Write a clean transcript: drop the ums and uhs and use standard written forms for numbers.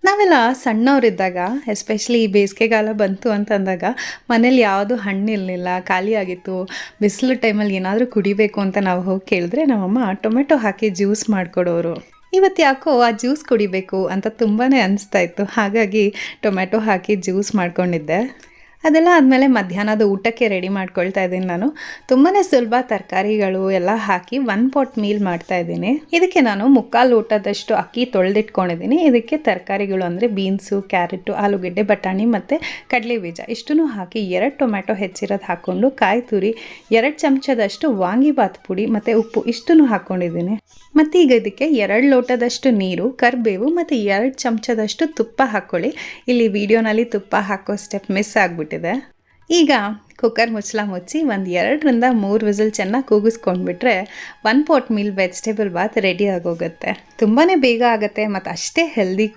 ನಾವೆಲ್ಲ ಸಣ್ಣವರಿದ್ದಾಗ ಎಸ್ಪೆಷಲಿ ಈ ಬೇಸಿಗೆಗಾಲ ಬಂತು ಅಂತಂದಾಗ ಮನೇಲಿ ಯಾವುದು ಹಣ್ಣಿರಲಿಲ್ಲ, ಖಾಲಿಯಾಗಿತ್ತು. ಬಿಸಿಲು ಟೈಮಲ್ಲಿ ಏನಾದರೂ ಕುಡಿಬೇಕು ಅಂತ ನಾವು ಹೋಗಿ ಕೇಳಿದ್ರೆ ನಮ್ಮಮ್ಮ ಟೊಮೆಟೊ ಹಾಕಿ ಜ್ಯೂಸ್ ಮಾಡಿಕೊಡೋರು. ಇವತ್ತು ಯಾಕೋ ಆ ಜ್ಯೂಸ್ ಕುಡಿಬೇಕು ಅಂತ ತುಂಬಾ ಅನಿಸ್ತಾ ಇತ್ತು. ಹಾಗಾಗಿ ಟೊಮೆಟೊ ಹಾಕಿ ಜ್ಯೂಸ್ ಮಾಡ್ಕೊಂಡಿದ್ದೆ. ಅದೆಲ್ಲ ಆದಮೇಲೆ ಮಧ್ಯಾಹ್ನದ ಊಟಕ್ಕೆ ರೆಡಿ ಮಾಡ್ಕೊಳ್ತಾ ಇದ್ದೀನಿ ನಾನು. ತುಂಬಾ ಸುಲಭ ತರಕಾರಿಗಳು ಎಲ್ಲ ಹಾಕಿ 1 ಪಾಟ್ ಮೀಲ್ ಮಾಡ್ತಾ ಇದ್ದೀನಿ. ಇದಕ್ಕೆ ನಾನು 3/4 ಲೋಟದಷ್ಟು ಅಕ್ಕಿ ತೊಳೆದಿಟ್ಕೊಂಡಿದ್ದೀನಿ. ಇದಕ್ಕೆ ತರಕಾರಿಗಳು ಅಂದರೆ ಬೀನ್ಸು, ಕ್ಯಾರೆಟು, ಆಲೂಗೆಡ್ಡೆ, ಬಟಾಣಿ ಮತ್ತು ಕಡಲೆ ಬೀಜ ಇಷ್ಟನ್ನು ಹಾಕಿ 2 ಟೊಮೆಟೊ ಹೆಚ್ಚಿರೋದು ಹಾಕ್ಕೊಂಡು ಕಾಯಿ ತುರಿ, 2 ಚಮಚದಷ್ಟು ವಾಂಗಿಬಾತ್ ಪುಡಿ ಮತ್ತು ಉಪ್ಪು ಇಷ್ಟನ್ನು ಹಾಕ್ಕೊಂಡಿದ್ದೀನಿ. ಮತ್ತು ಈಗ ಇದಕ್ಕೆ 2 ಲೋಟದಷ್ಟು ನೀರು, ಕರಿಬೇವು ಮತ್ತು 2 ಚಮಚದಷ್ಟು ತುಪ್ಪ ಹಾಕ್ಕೊಳ್ಳಿ. ಇಲ್ಲಿ ವಿಡಿಯೋನಲ್ಲಿ ತುಪ್ಪ ಹಾಕೋ ಸ್ಟೆಪ್ ಮಿಸ್ ಆಗಿಬಿಟ್ಟಿದೆ. ಈಗ ಕುಕ್ಕರ್ ಮುಚ್ಚಳ ಮುಚ್ಚಿ ಒಂದು 2ರಿಂದ 3 ವಿಸಿಲ್ ಚೆನ್ನಾಗಿ ಕೂಗಿಸ್ಕೊಂಡ್ಬಿಟ್ರೆ 1 pot meal vegetable bath ready ಆಗೋಗುತ್ತೆ. ತುಂಬಾ ಬೇಗ ಆಗುತ್ತೆ ಮತ್ತು ಅಷ್ಟೇ ಹೆಲ್ದಿ ಕೂಡ.